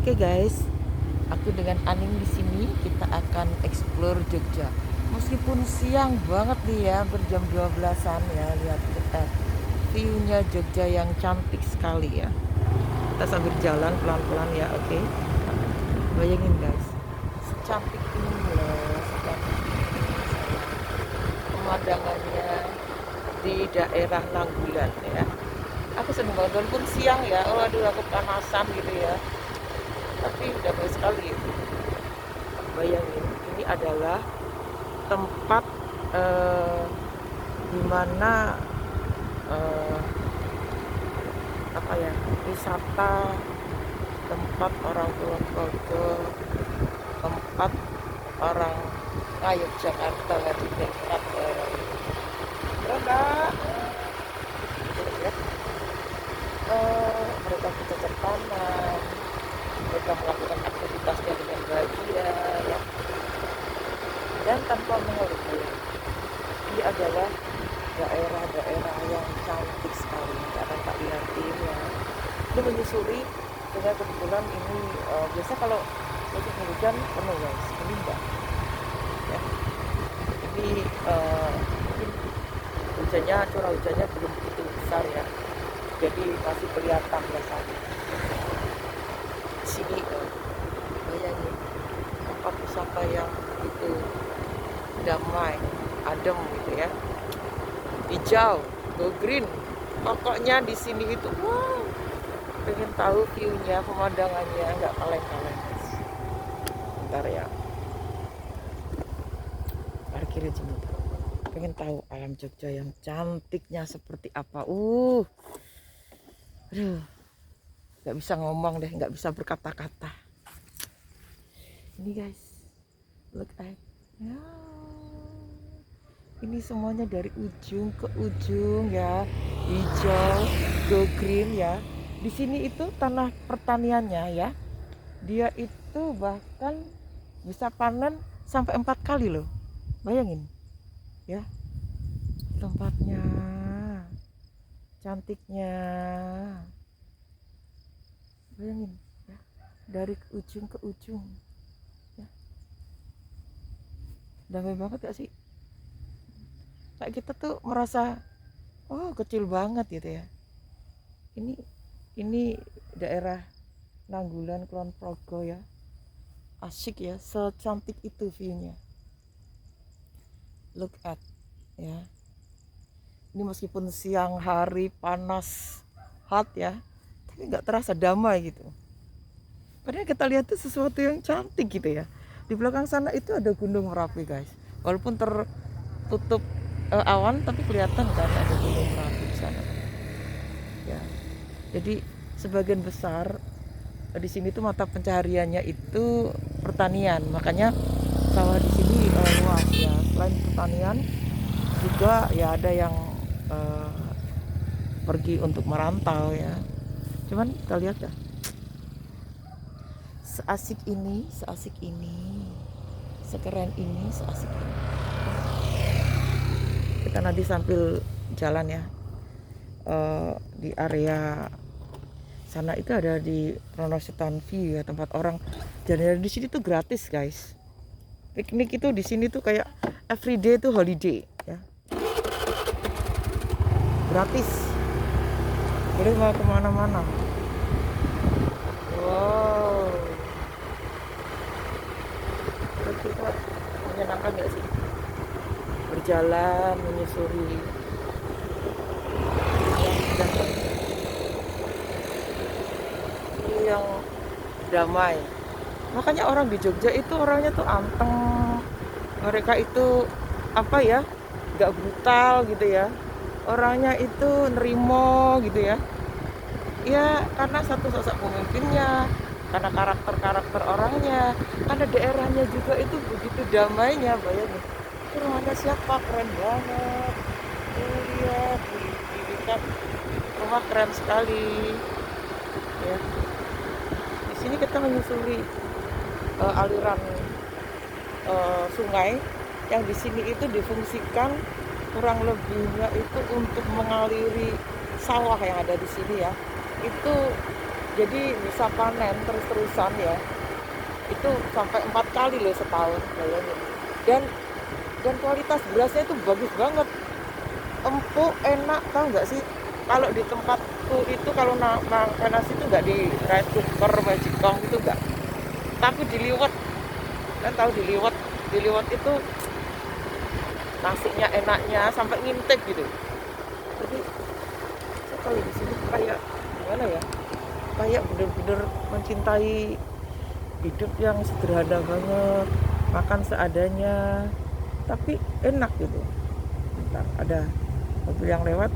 Oke guys, aku dengan Aning di sini kita akan explore Jogja. Meskipun siang banget nih ya, berjam 12-an ya, lihat kita view-nya Jogja yang cantik sekali ya. Kita sambil jalan pelan-pelan ya, oke. Bayangin guys, secantik ini loh, secantik ini pemandangannya di daerah Nanggulan ya. Aku seneng banget walaupun siang ya, oh aduh aku panasan gitu ya. Tapi udah baik sekali ya. Bayangin, ini adalah tempat di mana eh, apa ya, wisata, tempat orang Kulon Progo, tempat orang ngayuk Jakarta di dekat Ronda. Ya. Mereka bercocok tanam, mereka melakukan aktivitasnya dengan bahagia ya, dan tanpa mengeluh. Ini adalah daerah-daerah yang cantik sekali karena tak lihatin ya. Ini menyusuri, sehingga kebetulan ini biasa kalau musim hujan penuh guys, ini enggak ya. Ini mungkin hujannya, curah hujannya belum begitu besar ya, jadi masih kelihatan biasanya. Di sini bayangin tempat wisata yang itu damai, adem gitu ya, hijau, go green. Pokoknya di sini itu wow, pengen tahu view-nya, pemandangannya nggak kaleng-kaleng. Bentar ya, parkirin sebentar. Pengen tahu alam Jogja yang cantiknya seperti apa. Aduh, nggak bisa ngomong deh, nggak bisa berkata-kata. Ini guys, look at ya. Ini semuanya dari ujung ke ujung ya, hijau, go green ya. Di sini itu tanah pertaniannya ya, dia itu bahkan bisa panen sampai 4 kali loh. Bayangin ya, tempatnya, cantiknya. Bayangin ya, dari ujung ke ujung ya. Damai banget gak sih? Kayak kita tuh merasa oh kecil banget gitu ya. Ini daerah Nanggulan Kulon Progo ya, asik ya, secantik itu viewnya. Look at ya, ini meskipun siang hari panas hot ya, tapi nggak terasa damai gitu. Padahal kita lihat tuh sesuatu yang cantik gitu ya. Di belakang sana itu ada Gunung Merapi guys, walaupun tertutup awan tapi kelihatan kan ada Gunung Merapi di sana ya. Jadi sebagian besar di sini tuh mata pencahariannya itu pertanian, makanya sawah di sini luas ya. Selain pertanian juga ya ada yang pergi untuk merantau ya. Cuman kita lihat ya, seasik ini, sekeren ini, seasik ini. Kita nanti sambil jalan ya, di area sana itu ada di Pronosetan View ya, tempat orang jalan di sini tuh gratis guys. Piknik itu di sini tuh kayak everyday tuh holiday ya, gratis, boleh mau kemana-mana. Wow, terus kita menyenangkan gak sih berjalan menyusuri yang damai. Makanya orang di Jogja itu orangnya tuh anteng, mereka itu apa ya, nggak brutal gitu ya, orangnya itu nerimo gitu ya. Ya karena satu sosok pemimpinnya, karena karakter orangnya, karena daerahnya juga itu begitu damainya. Bayangin, itu rumahnya siapa, keren banget. Lihat, kan rumah keren sekali ya. Di sini kita menyusuri aliran sungai yang di sini itu difungsikan kurang lebihnya itu untuk mengaliri sawah yang ada di sini ya. Itu Jadi bisa panen terus-terusan ya. Itu sampai 4 kali loh setahun, bayangin. Dan kualitas berasnya itu bagus banget, empuk, enak. Tahu nggak sih, kalau di tempatku itu kalau makan nasi itu nggak di rice cooker, magicom itu nggak, tapi diliwet. Kan tahu diliwet itu nasinya enaknya sampai ngintip gitu. Jadi saya kalau di sini kayak gimana ya, kayak bener-bener mencintai hidup yang sederhana banget, makan seadanya tapi enak gitu. Bentar, ada mobil yang lewat,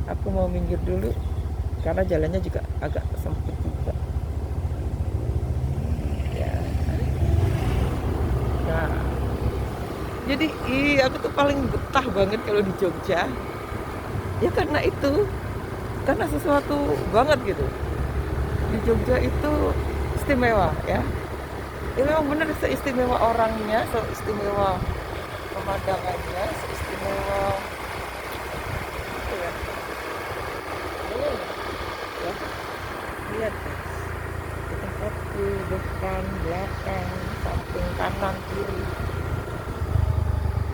aku mau minggir dulu karena jalannya juga agak sempit juga ya. Nah, jadi aku tuh paling betah banget kalau di Jogja ya, karena itu, karena sesuatu banget gitu. Di Jogja itu istimewa ya, ya memang bener seistimewa orangnya, seistimewa pemandangannya, seistimewa apa ya, ya. Lihat guys, di tempatku, depan, belakang, samping, kanan, kiri,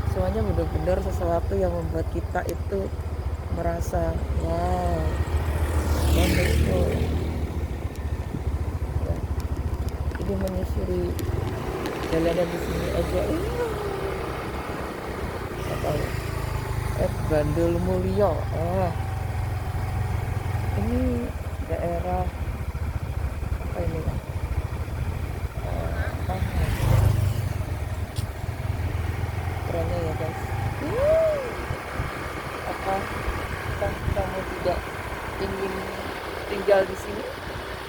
semuanya benar-benar sesuatu yang membuat kita itu merasa wow, wonderful ya. Ini menyusuri jalanan di sini aja apa ya, Bandul Mulyo. Ini daerah apa ini ya, kerennya ya guys. Apa kamu tidak ingin tinggal di sini?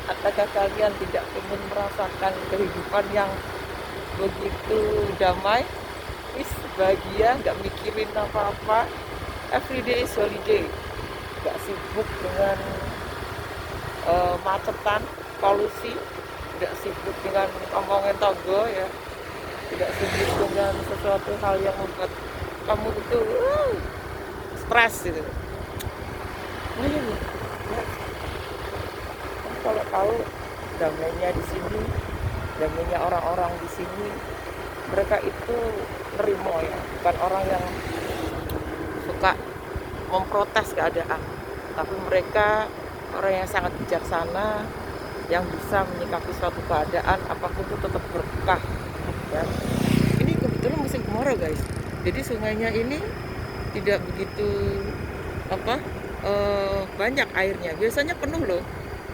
Apakah kalian tidak ingin merasakan kehidupan yang begitu damai, bahagia, nggak mikirin apa-apa, everyday is holiday, nggak sibuk dengan macetan, polusi, tidak sibuk dengan ngomongin togo ya, tidak sibuk dengan sesuatu hal yang membuat kamu itu stres gitu. Nah ini ya, kalau tahu damainya di sini, damainya orang-orang di sini, mereka itu nerimo ya, bukan orang yang suka memprotes keadaan, tapi mereka orang yang sangat bijaksana, yang bisa menyikapi suatu keadaan apapun itu tetap berkah ya. Ini kebetulan musim kemarau guys, jadi sungainya ini tidak begitu banyak airnya. Biasanya penuh loh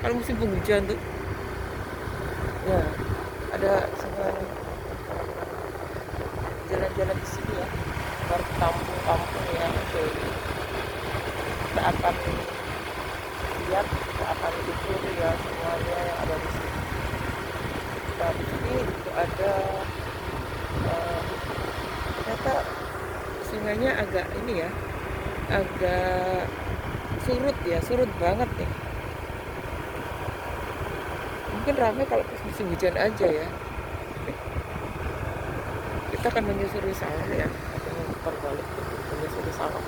kalau musim penghujan tuh ya. Ada sungai, jalan-jalan di sini ya, baru kampung-kampung ya. Oke, kita akan lihat, kita akan itu ya semuanya yang ada di sini. Nah, di sini juga ada ternyata sungainya agak ini ya, agak surut ya, surut banget nih. Mungkin ramai kalau musim hujan aja ya. Kita akan menyusuri sawah ya, atau memutar balik menyusuri sawah.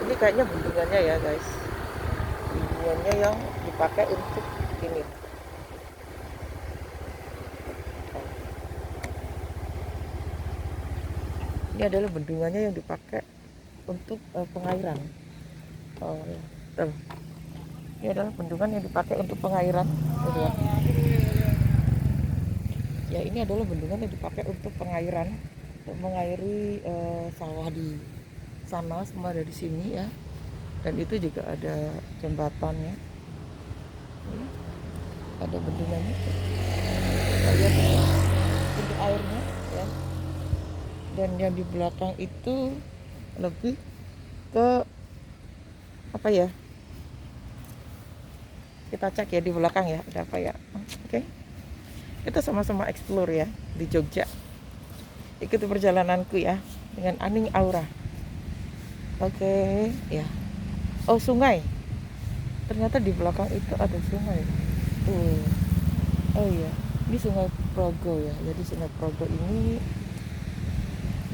Ini kayaknya bendungannya ya guys, bendungannya yang dipakai untuk ini. Ini adalah bendungannya yang dipakai untuk pengairan. Tuh. Ini adalah bendungan yang dipakai untuk pengairan. Ya, ini adalah bendungan yang dipakai untuk pengairan, untuk mengairi sawah di sana, semua ada di sini ya. Dan itu juga ada jembatannya. Ini ada bendungannya. Lihat pintu airnya ya. Dan yang di belakang itu lebih ke apa ya? Kita cek ya di belakang ya, ada apa ya? Oke. Kita sama-sama explore ya di Jogja. Ikuti perjalananku ya dengan Aning Aura. Oke, ya. Oh, sungai. Ternyata di belakang itu ada sungai. Oh iya, ini Sungai Progo ya. Jadi Sungai Progo ini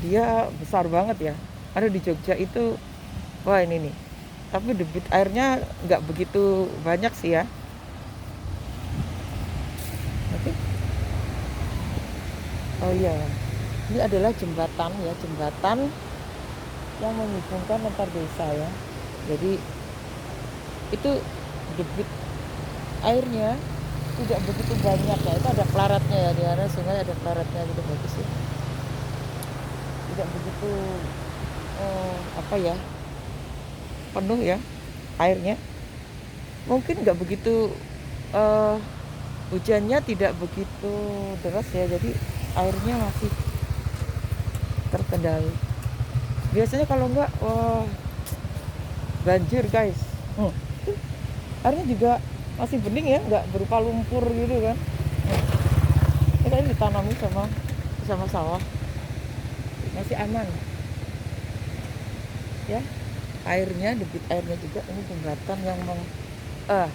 dia besar banget ya. Ada di Jogja itu Wah ini nih, tapi debit airnya nggak begitu banyak sih ya. Oke. Oh iya, ini adalah jembatan ya, jembatan yang menghubungkan antar desa ya. Jadi itu debit airnya tidak begitu banyak ya, itu ada pelaratnya ya, di area sungai ada pelaratnya gitu, bagus ya, tidak begitu apa ya, penuh ya airnya, mungkin nggak begitu eh, hujannya tidak begitu deras ya, jadi airnya masih terkendali. Biasanya kalau nggak, wah, banjir guys. hmm. Airnya juga masih bening ya, nggak berupa lumpur gitu kan. Ini kan ditanami sama sawah, masih aman ya. Airnya, debit airnya juga, ini jembatan yang eh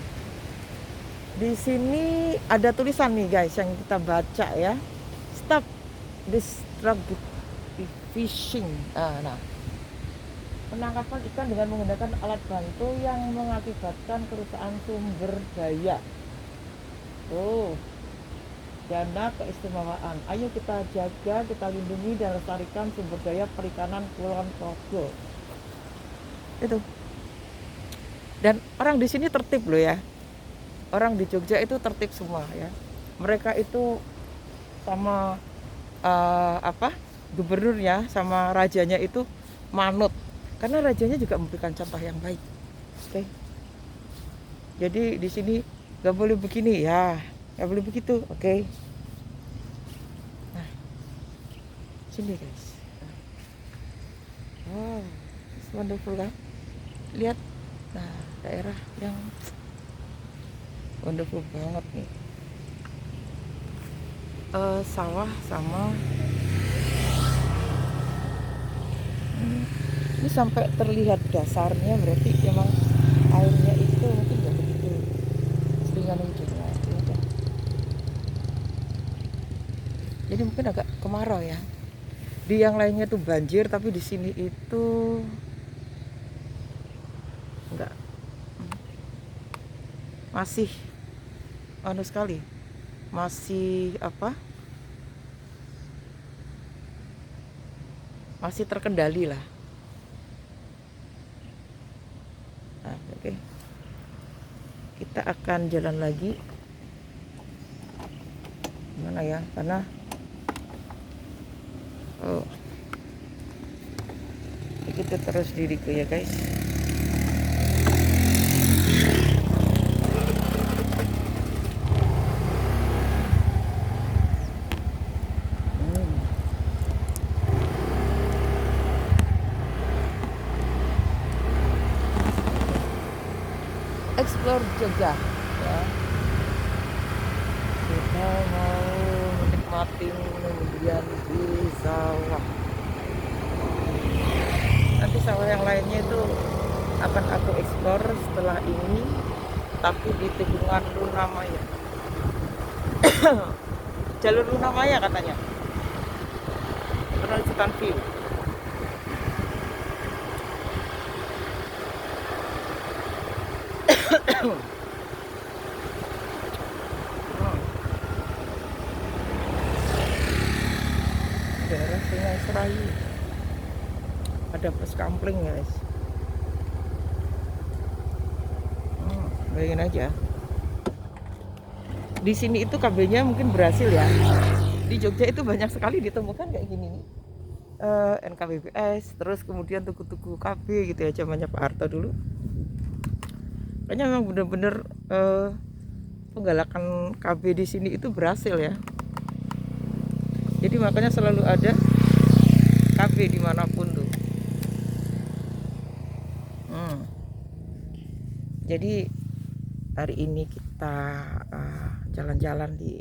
di sini ada tulisan nih guys yang kita baca ya, stop destructive fishing. Nah, penangkapan ikan dengan menggunakan alat bantu yang mengakibatkan kerusakan sumber daya. Dana keistimewaan. Ayo kita jaga, kita lindungi dan lestarikan sumber daya perikanan Kulon Progo. Itu. Dan orang di sini tertib loh ya. Orang di Jogja itu tertib semua ya. Mereka itu sama gubernurnya sama rajanya itu manut. Karena rajanya juga memberikan contoh yang baik. Oke. Jadi di sini nggak boleh begini ya, nggak boleh begitu. Oke. Nah, sini guys. Wow, it's wonderful kan? Lihat, nah daerah yang wonderful banget nih. Sawah sama ini sampai terlihat dasarnya, berarti memang airnya itu mungkin nggak begitu seringan hijaunya. Jadi mungkin agak kemarau ya. Di yang lainnya tuh banjir, tapi di sini itu enggak, masih sekali, masih masih terkendali lah. Nah, oke. Kita akan jalan lagi. Gimana ya? Karena kita terus diriku ya guys. Explore Jogja ya. Kita mau menikmati kemudian di sawah. Nanti sawah yang lainnya itu akan aku explore setelah ini, tapi di tikungan Lunamaya. Jalur Lunamaya katanya, Penerjutan View. Daerah Sungai Serayu, ada bus kampling guys. Bayangin aja, di sini itu KB-nya mungkin berhasil ya. Di Jogja itu banyak sekali ditemukan kayak gini nih, NKBBS, terus kemudian tugu-tugu KB gitu ya, zamannya Pak Harto dulu. Kayaknya memang bener-bener penggalakan KB di sini itu berhasil ya. Jadi makanya selalu ada KB dimanapun tuh. Jadi hari ini kita jalan-jalan di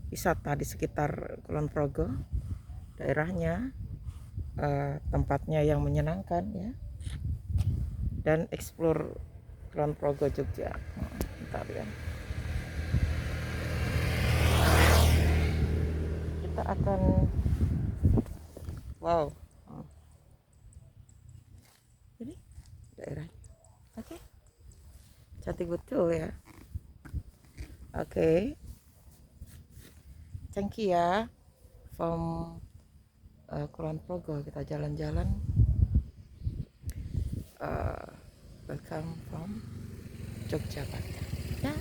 wisata di sekitar Kulon Progo, daerahnya, tempatnya yang menyenangkan ya, dan explore Kulon Progo Jogja. Bentar ya, kita akan wow, daerahnya. Oke, cantik betul ya. Oke, thank you ya. From Kulon Progo kita jalan-jalan. Welcome from Yogyakarta. Ya.